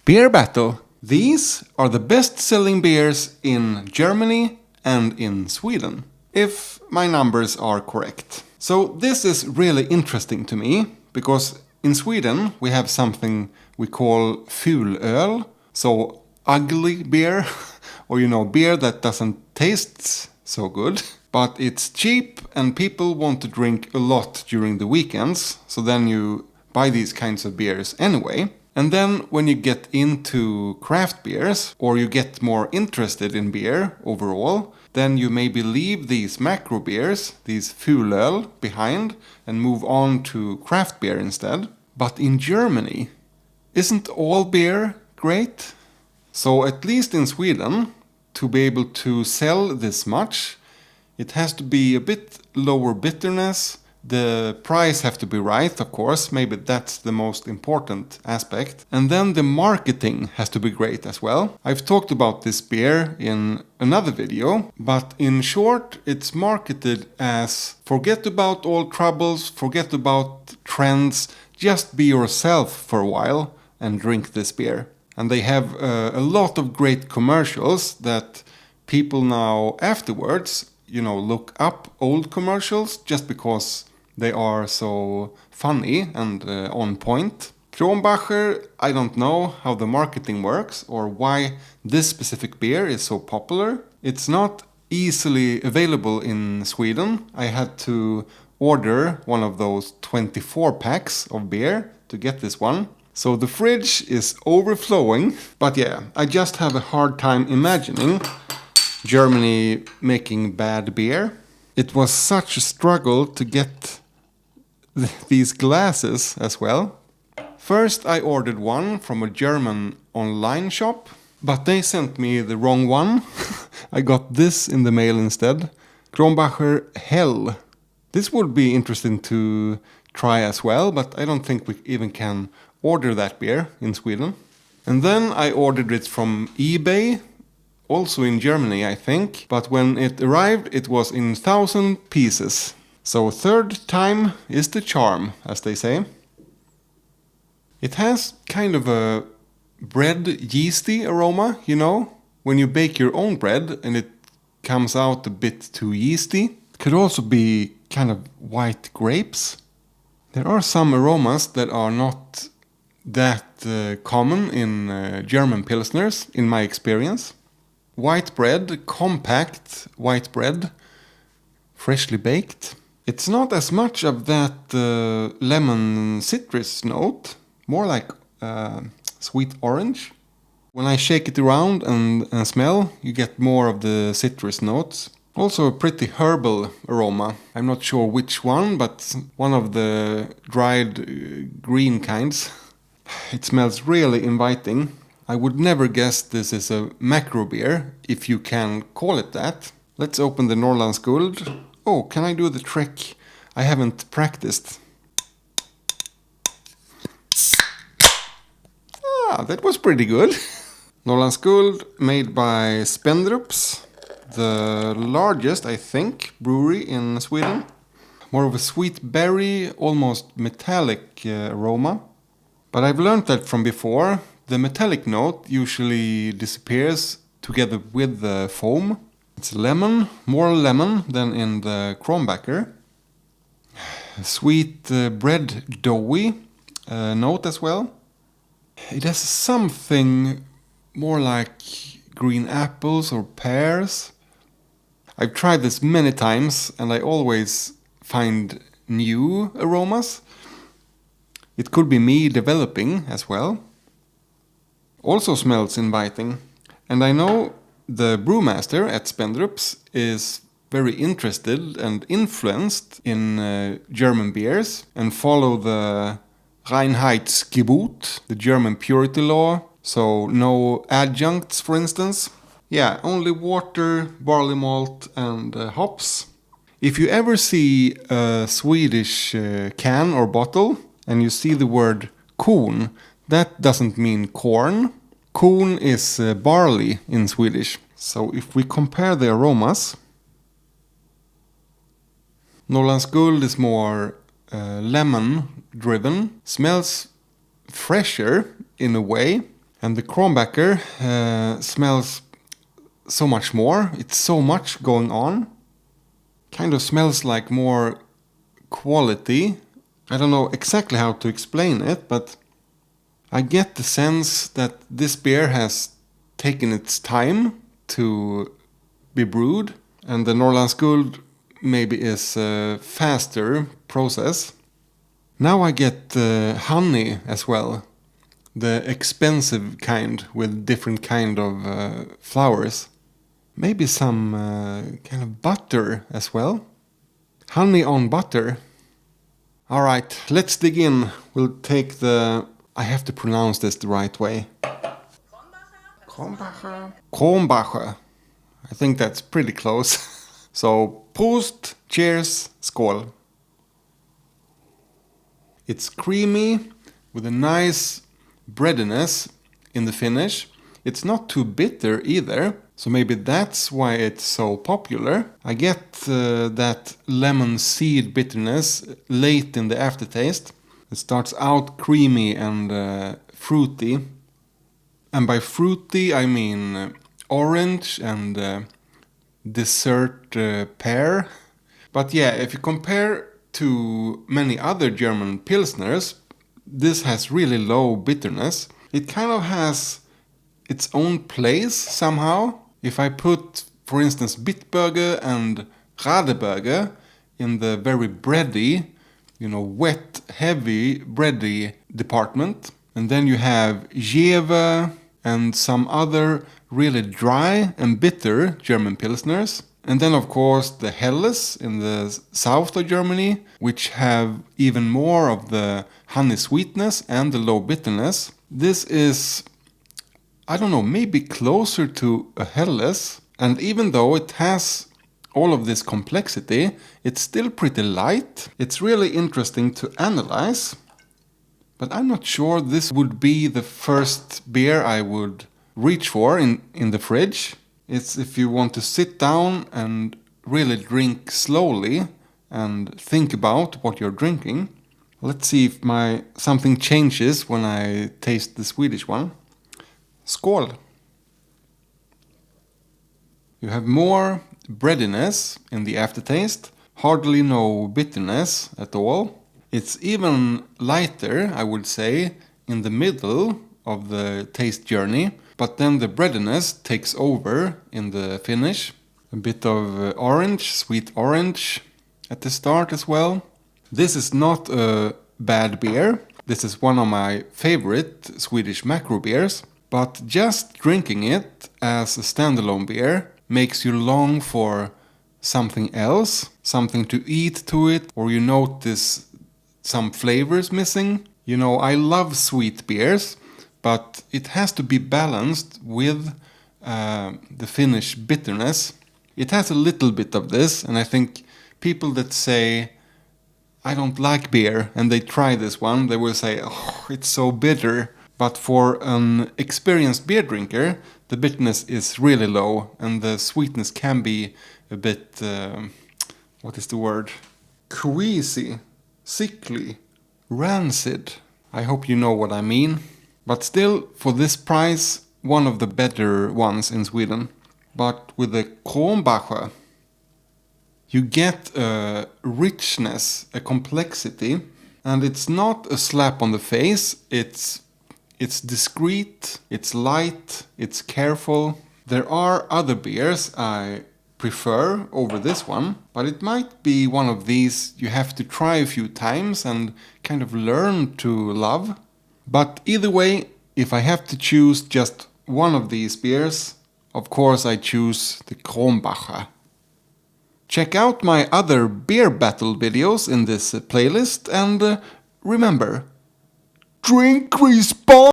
Beer battle. These are the best-selling beers in Germany and in Sweden, if my numbers are correct. So this is really interesting to me, because in Sweden we have something we call fulöl, so ugly beer, or beer that doesn't taste so good. But it's cheap and people want to drink a lot during the weekends, so then you buy these kinds of beers anyway. And then when you get into craft beers, or you get more interested in beer overall, then you maybe leave these macro beers, these fulöl, behind and move on to craft beer instead. But in Germany, isn't all beer great? So at least in Sweden, to be able to sell this much, it has to be a bit lower bitterness. The price have to be right, of course, maybe that's the most important aspect. And then the marketing has to be great as well. I've talked about this beer in another video, but in short, it's marketed as forget about all troubles, forget about trends, just be yourself for a while and drink this beer. And they have a lot of great commercials that people now afterwards, look up old commercials just because they are so funny and on point. Krombacher, I don't know how the marketing works or why this specific beer is so popular. It's not easily available in Sweden. I had to order one of those 24 packs of beer to get this one. So the fridge is overflowing. But yeah, I just have a hard time imagining Germany making bad beer. It was such a struggle to get these glasses as well. First I ordered one from a German online shop, but they sent me the wrong one. I got this in the mail instead. Krombacher Hell. This would be interesting to try as well, but I don't think we even can order that beer in Sweden. And then I ordered it from eBay, also in Germany I think, but when it arrived it was in 1,000 pieces. So third time is the charm, as they say. It has kind of a bread yeasty aroma, when you bake your own bread and it comes out a bit too yeasty. It could also be kind of white grapes. There are some aromas that are not that common in German pilsners, in my experience. White bread, compact white bread, freshly baked. It's not as much of that lemon citrus note, more like sweet orange. When I shake it around and smell, you get more of the citrus notes. Also a pretty herbal aroma. I'm not sure which one, but one of the dried green kinds. It smells really inviting. I would never guess this is a macro beer, if you can call it that. Let's open the Norrlands Guld. Oh, can I do the trick? I haven't practiced. That was pretty good. Norrlands Guld, made by Spendrups, the largest, I think, brewery in Sweden. More of a sweet berry, almost metallic aroma. But I've learned that from before. The metallic note usually disappears together with the foam. It's lemon, more lemon than in the Krombacher. Sweet bread doughy note as well. It has something more like green apples or pears. I've tried this many times and I always find new aromas. It could be me developing as well. Also smells inviting. And I know the brewmaster at Spendrups is very interested and influenced in German beers and follow the Reinheitsgebot, the German purity law. So no adjuncts, for instance. Yeah, only water, barley malt and hops. If you ever see a Swedish can or bottle and you see the word korn, that doesn't mean corn. Korn is barley in Swedish. So if we compare the aromas, Norrlands Guld is more lemon driven, smells fresher in a way, And the Krombacher smells so much more. It's so much going on. Kind of smells like more quality. I don't know exactly how to explain it, but I get the sense that this beer has taken its time to be brewed, and the Norrlands Guld maybe is a faster process. Now I get honey as well, the expensive kind with different kind of flowers. Maybe some kind of butter as well. Honey on butter. Alright, let's dig in. We'll take the... I have to pronounce this the right way. Krombacher? Krombacher. I think that's pretty close. So, Prost, cheers, skål. It's creamy with a nice breadiness in the finish. It's not too bitter either, so maybe that's why it's so popular. I get that lemon seed bitterness late in the aftertaste. It starts out creamy and fruity. And by fruity I mean orange and dessert pear. But yeah, if you compare to many other German Pilsners, this has really low bitterness. It kind of has its own place somehow. If I put, for instance, Bitburger and Radeberger in the very bready, wet, heavy, bready department, and then you have Jever and some other really dry and bitter German Pilsners. And then of course the Helles in the south of Germany, which have even more of the honey sweetness and the low bitterness. This is, I don't know, maybe closer to a Helles. And even though it has all of this complexity, it's still pretty light. It's really interesting to analyze. But I'm not sure this would be the first beer I would reach for in the fridge. It's if you want to sit down and really drink slowly and think about what you're drinking. Let's see if something changes when I taste the Swedish one. Skål! You have more breadiness in the aftertaste, hardly no bitterness at all. It's even lighter, I would say, in the middle of the taste journey, but then the breadiness takes over in the finish. A bit of orange, sweet orange at the start as well. This is not a bad beer. This is one of my favorite Swedish macro beers, but just drinking it as a standalone beer makes you long for something else, something to eat to it, or you notice some flavors missing. I love sweet beers, but it has to be balanced with the Finnish bitterness. It has a little bit of this, and I think people that say, I don't like beer, and they try this one, they will say, oh, it's so bitter. But for an experienced beer drinker, the bitterness is really low, and the sweetness can be a bit, what is the word? Queasy, sickly, rancid. I hope you know what I mean. But still, for this price, one of the better ones in Sweden. But with the Krombacher, you get a richness, a complexity, and it's not a slap on the face. It's discreet, it's light, it's careful. There are other beers I prefer over this one, but it might be one of these you have to try a few times and kind of learn to love. But either way, if I have to choose just one of these beers, of course I choose the Krombacher. Check out my other beer battle videos in this playlist, and remember, drink responsibly!